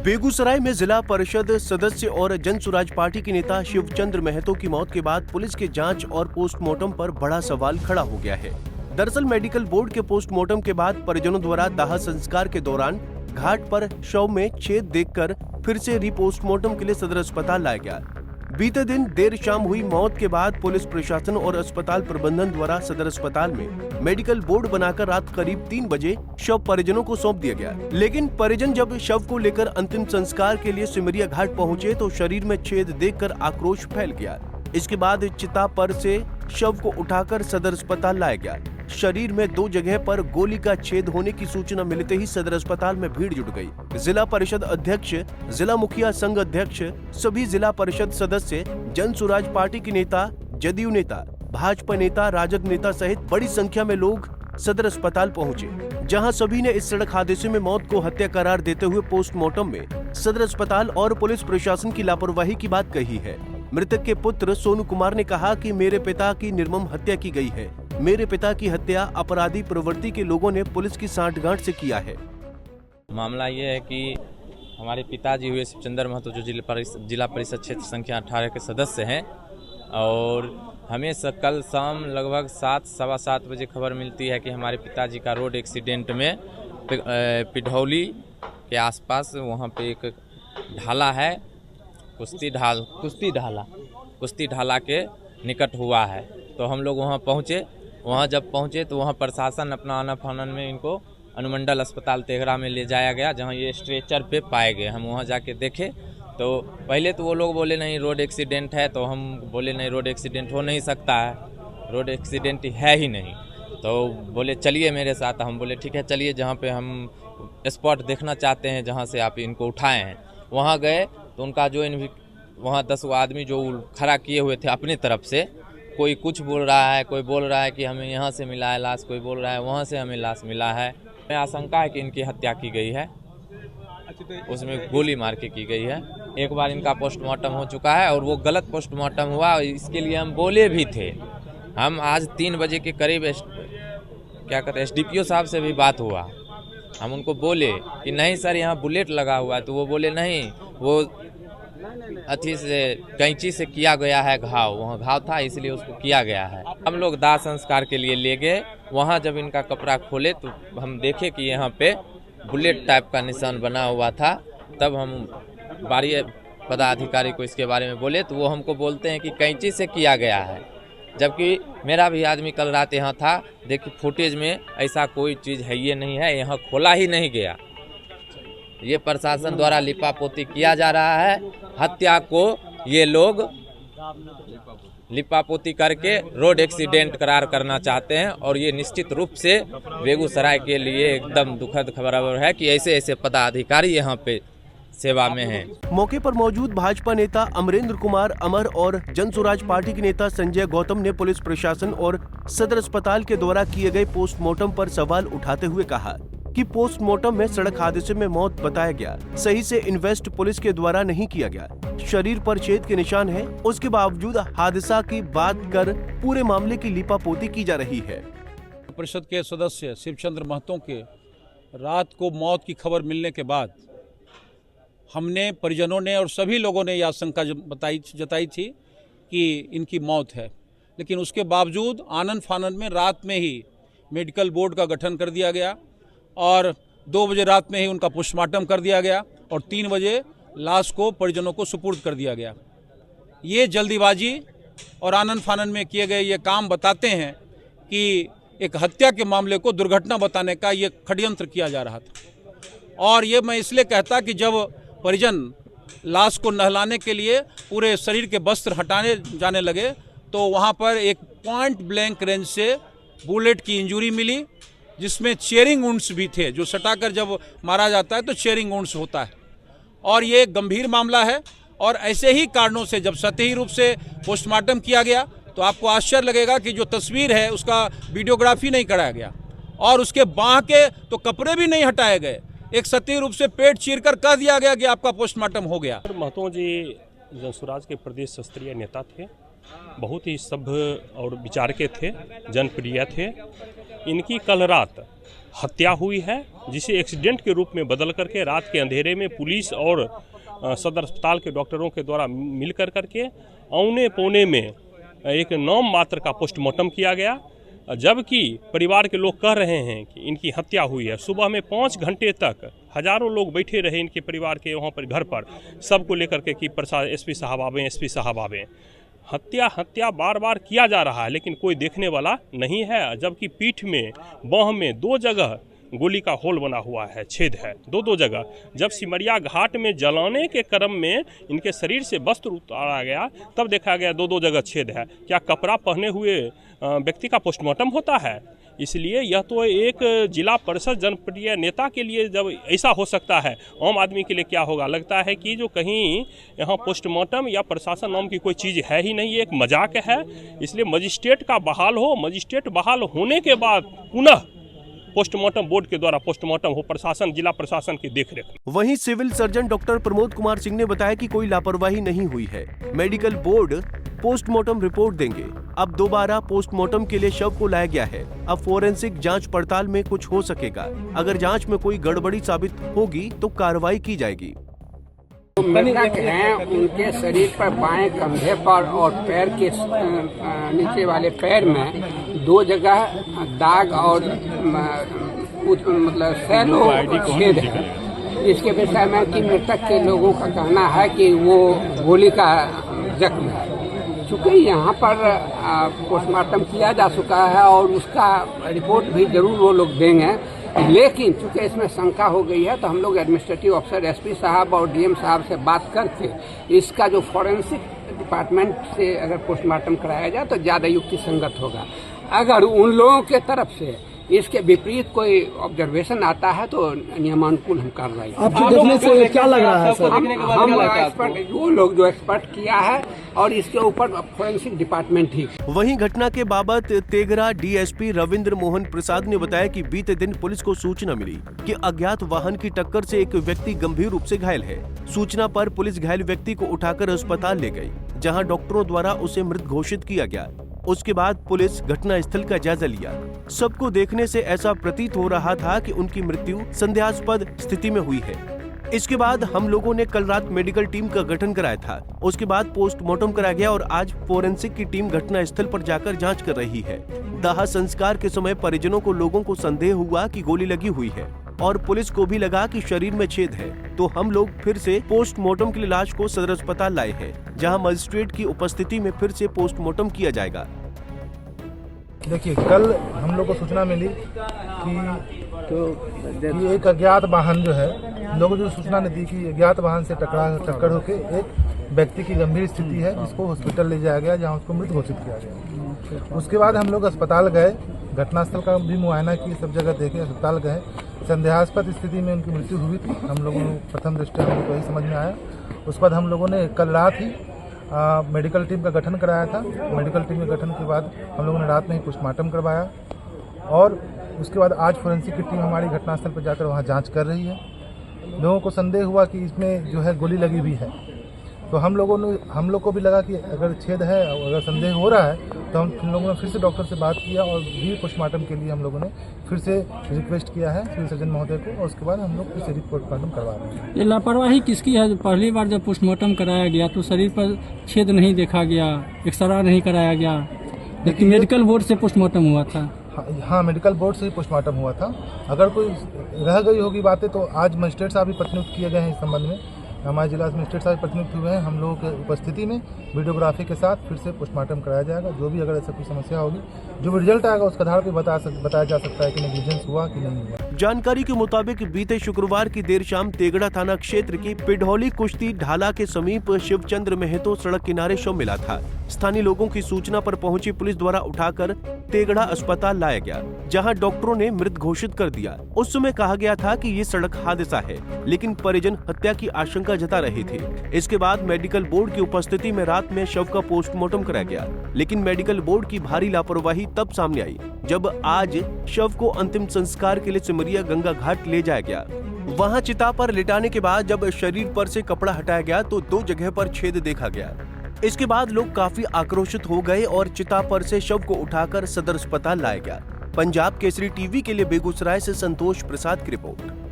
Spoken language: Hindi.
बेगूसराय में जिला परिषद सदस्य और जन सुराज पार्टी के नेता शिवचंद्र महतो की मौत के बाद पुलिस के जांच और पोस्टमार्टम पर बड़ा सवाल खड़ा हो गया है। दरअसल मेडिकल बोर्ड के पोस्टमार्टम के बाद परिजनों द्वारा दाह संस्कार के दौरान घाट पर शव में छेद देखकर फिर से रीपोस्टमार्टम के लिए सदर अस्पताल लाया गया। बीते दिन देर शाम हुई मौत के बाद पुलिस प्रशासन और अस्पताल प्रबंधन द्वारा सदर अस्पताल में मेडिकल बोर्ड बनाकर रात करीब 3 बजे शव परिजनों को सौंप दिया गया। लेकिन परिजन जब शव को लेकर अंतिम संस्कार के लिए सिमरिया घाट पहुंचे तो शरीर में छेद देखकर आक्रोश फैल गया। इसके बाद चिता पर से शव को उठाकर सदर अस्पताल लाया गया। शरीर में 2 जगह पर गोली का छेद होने की सूचना मिलते ही सदर अस्पताल में भीड़ जुट गई। जिला परिषद अध्यक्ष, जिला मुखिया संघ अध्यक्ष, सभी जिला परिषद सदस्य, जन सुराज पार्टी के नेता, जदयू नेता, भाजपा नेता, राजद नेता सहित बड़ी संख्या में लोग सदर अस्पताल पहुंचे, जहां सभी ने इस सड़क हादसे में मौत को हत्या करार देते हुए पोस्टमार्टम में सदर अस्पताल और पुलिस प्रशासन की लापरवाही की बात कही है। मृतक के पुत्र सोनू कुमार ने कहा कि मेरे पिता की निर्मम हत्या की गई है। मेरे पिता की हत्या अपराधी प्रवृत्ति के लोगों ने पुलिस की सांठगांठ से किया है। मामला ये है कि हमारे पिताजी हुए शिवचंद्र महतो जो जिला परिषद क्षेत्र संख्या 18 के सदस्य हैं और हमें कल शाम लगभग 7 सवा 7 बजे खबर मिलती है कि हमारे पिताजी का रोड एक्सीडेंट में पिढौली के आसपास वहाँ पे एक ढाला है, कुश्ती ढाला के निकट हुआ है। तो हम लोग वहाँ पहुँचे। वहाँ जब पहुँचे तो वहाँ प्रशासन अपना आना फानन में इनको अनुमंडल अस्पताल तेघरा में ले जाया गया, जहाँ ये स्ट्रेचर पे पाए गए। हम वहाँ जाके देखे तो पहले तो वो लोग बोले नहीं रोड एक्सीडेंट है, तो हम बोले नहीं रोड एक्सीडेंट हो नहीं सकता है, रोड एक्सीडेंट है ही नहीं। तो बोले चलिए मेरे साथ। हम बोले ठीक है चलिए, जहाँ पे हम स्पॉट देखना चाहते हैं जहाँ से आप इनको उठाए हैं। वहाँ गए तो उनका जो वहाँ 10 आदमी जो खड़ा किए हुए थे अपनी तरफ से, कोई कुछ बोल रहा है, कोई बोल रहा है कि हमें यहाँ से मिला है लाश, कोई बोल रहा है वहाँ से हमें लाश मिला है। आशंका है कि इनकी हत्या की गई है, उसमें गोली मार के की गई है। एक बार इनका पोस्टमार्टम हो चुका है और वो गलत पोस्टमार्टम हुआ, इसके लिए हम बोले भी थे। हम आज 3 बजे के करीब SDPO साहब से भी बात हुआ। हम उनको बोले कि नहीं सर यहाँ बुलेट लगा हुआ है, तो वो बोले नहीं, वो अथी से कैंची से किया गया है घाव, वहाँ घाव था इसलिए उसको किया गया है। हम लोग दाह संस्कार के लिए ले गए। वहाँ जब इनका कपड़ा खोले तो हम देखे कि यहाँ पे बुलेट टाइप का निशान बना हुआ था। तब हम बारी पदाधिकारी को इसके बारे में बोले तो वो हमको बोलते हैं कि कैंची से किया गया है, जबकि मेरा भी आदमी कल रात यहाँ था। देखिए फुटेज में ऐसा कोई चीज़ है ये नहीं है, यहाँ खोला ही नहीं गया। ये प्रशासन द्वारा लिपापोती किया जा रहा है। हत्या को ये लोग लिपापोती करके रोड एक्सीडेंट करार करना चाहते हैं और ये निश्चित रूप से बेगूसराय के लिए एकदम दुखद खबर है कि ऐसे ऐसे पदाधिकारी यहाँ पे सेवा में हैं। मौके पर मौजूद भाजपा नेता अमरेंद्र कुमार अमर और जन सुराज पार्टी के नेता संजय गौतम ने पुलिस प्रशासन और सदर अस्पताल के द्वारा किए गए पोस्टमार्टम पर सवाल उठाते हुए कहा कि पोस्टमार्टम में सड़क हादसे में मौत बताया गया, सही से इन्वेस्ट पुलिस के द्वारा नहीं किया गया। शरीर पर छेद के निशान है, उसके बावजूद हादसा की बात कर पूरे मामले की लिपापोती की जा रही है। परिषद के सदस्य शिवचंद्र महतो के रात को मौत की खबर मिलने के बाद हमने, परिजनों ने और सभी लोगों ने यह आशंका जताई थी कि इनकी मौत है, लेकिन उसके बावजूद आनन फानन में रात में ही मेडिकल बोर्ड का गठन कर दिया गया और 2 बजे रात में ही उनका पोस्टमार्टम कर दिया गया और 3 बजे लाश को परिजनों को सुपुर्द कर दिया गया। ये जल्दीबाजी और आनन फानन में किए गए ये काम बताते हैं कि एक हत्या के मामले को दुर्घटना बताने का ये षड्यंत्र किया जा रहा था। और ये मैं इसलिए कहता कि जब परिजन लाश को नहलाने के लिए पूरे शरीर के वस्त्र हटाने जाने लगे तो वहाँ पर एक पॉइंट ब्लैंक रेंज से बुलेट की इंजरी मिली, जिसमें चेयरिंग वुंड्स भी थे। जो सटाकर जब मारा जाता है तो चेयरिंग वुंड्स होता है और ये एक गंभीर मामला है। और ऐसे ही कारणों से जब सतही रूप से पोस्टमार्टम किया गया तो आपको आश्चर्य लगेगा कि जो तस्वीर है उसका वीडियोग्राफी नहीं कराया गया और उसके बाह के तो कपड़े भी नहीं हटाए गए। एक सतही रूप से पेट चीरकर कह दिया गया कि आपका पोस्टमार्टम हो गया। महतो जी जनसुराज के प्रदेश स्तरीय नेता थे, बहुत ही सभ्य और विचार के थे, जनप्रिय थे। इनकी कल रात हत्या हुई है, जिसे एक्सीडेंट के रूप में बदल करके रात के अंधेरे में पुलिस और सदर अस्पताल के डॉक्टरों के द्वारा मिल करके औने पौने में एक नाम मात्र का पोस्टमार्टम किया गया, जबकि परिवार के लोग कह रहे हैं कि इनकी हत्या हुई है। सुबह में 5 घंटे तक हजारों लोग बैठे रहे इनके परिवार के वहाँ पर घर पर, सबको लेकर के कि एसपी साहब आवें, एसपी साहब आवें। हत्या बार बार किया जा रहा है, लेकिन कोई देखने वाला नहीं है, जबकि पीठ में, बाह में 2 जगह गोली का होल बना हुआ है, छेद है 2 जगह। जब सिमरिया घाट में जलाने के क्रम में इनके शरीर से वस्त्र उतारा गया, तब देखा गया 2 जगह छेद है। क्या कपड़ा पहने हुए व्यक्ति का पोस्टमार्टम होता है? इसलिए यह तो एक जिला परिषद जनप्रिय नेता के लिए जब ऐसा हो सकता है, आम आदमी के लिए क्या होगा? लगता है कि जो कहीं यहाँ पोस्टमार्टम या प्रशासन नाम की कोई चीज़ है ही नहीं, एक मजाक है। इसलिए मजिस्ट्रेट का बहाल हो, मजिस्ट्रेट बहाल होने के बाद पुनः पोस्टमार्टम बोर्ड के द्वारा पोस्टमार्टम हो, प्रशासन, जिला प्रशासन की देखरेख। वहीं civil surgeon doctor Pramod Kumar Singh ने बताया कि कोई लापरवाही नहीं हुई है। मेडिकल बोर्ड पोस्टमार्टम रिपोर्ट देंगे। अब दोबारा पोस्टमार्टम के लिए शव को लाया गया है। अब फोरेंसिक जांच पड़ताल में कुछ हो सकेगा। अगर जांच में कोई गड़बड़ी साबित होगी तो कार्रवाई की जाएगी। मृतक हैं, उनके शरीर पर बाएं कंधे पर और पैर के नीचे वाले पैर में 2 जगह दाग और मतलब सैलो छेद है। इसके विषय में कि मृतक के लोगों का कहना है कि वो गोली का जख्म है। चूँकि यहाँ पर पोस्टमार्टम किया जा चुका है और उसका रिपोर्ट भी जरूर वो लोग देंगे, लेकिन चूँकि इसमें शंका हो गई है तो हम लोग एडमिनिस्ट्रेटिव अफसर एसपी साहब और डीएम साहब से बात करके इसका जो फॉरेंसिक डिपार्टमेंट से अगर पोस्टमार्टम कराया जाए तो ज़्यादा युक्ति संगत होगा। अगर उन लोगों के तरफ से इसके विपरीत कोई ऑब्जर्वेशन आता है तो नियमानुकूल हम कार्रवाई। आपको देखने से क्या लग रहा है सर? हम एक्सपर्ट, वो लोग जो एक्सपर्ट किया है और इसके ऊपर फोरेंसिक डिपार्टमेंट ही। वहीं घटना के बाबत तेघड़ा डीएसपी रविंद्र मोहन प्रसाद ने बताया कि बीते दिन पुलिस को सूचना मिली कि अज्ञात वाहन की टक्कर से एक व्यक्ति गंभीर रूप से घायल है। सूचना पर पुलिस घायल व्यक्ति को उठाकर अस्पताल ले गई, जहां डॉक्टरों द्वारा उसे मृत घोषित किया गया। उसके बाद पुलिस घटनास्थल का जायजा लिया। सबको देखने से ऐसा प्रतीत हो रहा था कि उनकी मृत्यु संदेहास्पद स्थिति में हुई है। इसके बाद हम लोगों ने कल रात मेडिकल टीम का गठन कराया था। उसके बाद पोस्टमार्टम कराया गया और आज फोरेंसिक की टीम घटनास्थल पर जाकर जांच कर रही है। दाह संस्कार के समय परिजनों को लोगों को संदेह हुआ कि गोली लगी हुई है और पुलिस को भी लगा कि शरीर में छेद है, तो हम लोग फिर से पोस्टमार्टम के लिए लाश को सदर अस्पताल लाए हैं, जहां मजिस्ट्रेट की उपस्थिति में फिर से पोस्टमार्टम किया जाएगा। देखिए, कल हम लोग को सूचना मिली कि एक अज्ञात वाहन जो है, लोगों जो सूचना ने दी कि अज्ञात वाहन से टक्कर होकर एक व्यक्ति की गंभीर स्थिति है, जिसको हॉस्पिटल ले जाया गया, जहां उसको मृत घोषित किया गया। उसके बाद हम लोग अस्पताल गए, घटनास्थल का भी मुआयना किए, सब जगह देखे, अस्पताल गए। संदेहास्पद स्थिति में उनकी मृत्यु हुई थी। हम लोगों को प्रथम दृष्टया हम लोग को यही समझ में आया। उसके बाद हम लोगों ने कल रात ही मेडिकल टीम का गठन कराया था। मेडिकल टीम के गठन के बाद हम लोगों ने रात में ही पोस्टमार्टम करवाया और उसके बाद आज फोरेंसिक की टीम हमारी घटनास्थल पर जाकर वहां जांच कर रही है। लोगों को संदेह हुआ कि इसमें जो है गोली लगी हुई है, तो हम लोग को भी लगा कि अगर छेद है, अगर संदेह हो रहा है, तो हम लोगों ने फिर से डॉक्टर से बात किया और भी पोस्टमार्टम के लिए हम लोगों ने फिर से रिक्वेस्ट किया है सिविल सर्जन महोदय को, और उसके बाद हम लोग फिर से पोस्टमार्टम करवा रहे हैं। ये लापरवाही किसकी है? पहली बार जब पोस्टमार्टम कराया गया तो शरीर पर छेद नहीं देखा गया, एक्सरा नहीं कराया गया, लेकिन मेडिकल बोर्ड से पोस्टमार्टम हुआ था। हाँ, मेडिकल बोर्ड से ही पोस्टमार्टम हुआ था। अगर कोई रह गई होगी बातें तो आज मजिस्ट्रेट साहब भी प्रतिनियुक्त किए गए हैं इस संबंध में। हमारे जिला मजिस्ट्रेट साहब प्रतिनियुक्त हुए हैं। हम लोगों के उपस्थिति में वीडियोग्राफी के साथ फिर से पोस्टमार्टम कराया जाएगा। जो भी अगर ऐसा कोई समस्या होगी, जो भी रिजल्ट आएगा उसके आधार पर बताया जा सकता है कि नेग्लिजेंस हुआ कि नहीं हुआ। जानकारी के मुताबिक बीते शुक्रवार की देर शाम तेघड़ा थाना क्षेत्र की पिढौली कुश्ती ढाला के समीप शिवचंद्र महतो सड़क किनारे शव मिला था। स्थानीय लोगों की सूचना पर पहुंची पुलिस द्वारा उठाकर तेघड़ा अस्पताल लाया गया, जहां डॉक्टरों ने मृत घोषित कर दिया। उस समय कहा गया था कि ये सड़क हादसा है, लेकिन परिजन हत्या की आशंका जता रहे थे। इसके बाद मेडिकल बोर्ड की उपस्थिति में रात में शव का पोस्टमार्टम कराया गया, लेकिन मेडिकल बोर्ड की भारी लापरवाही तब सामने आई जब आज शव को अंतिम संस्कार के लिए सिमरिया गंगा घाट ले जाया गया। वहां चिता पर लिटाने के बाद जब शरीर पर से कपड़ा हटाया गया तो 2 जगह पर छेद देखा गया। इसके बाद लोग काफी आक्रोशित हो गए और चिता पर से शव को उठाकर सदर अस्पताल लाया गया। पंजाब केसरी टीवी के लिए बेगूसराय से संतोष प्रसाद की रिपोर्ट।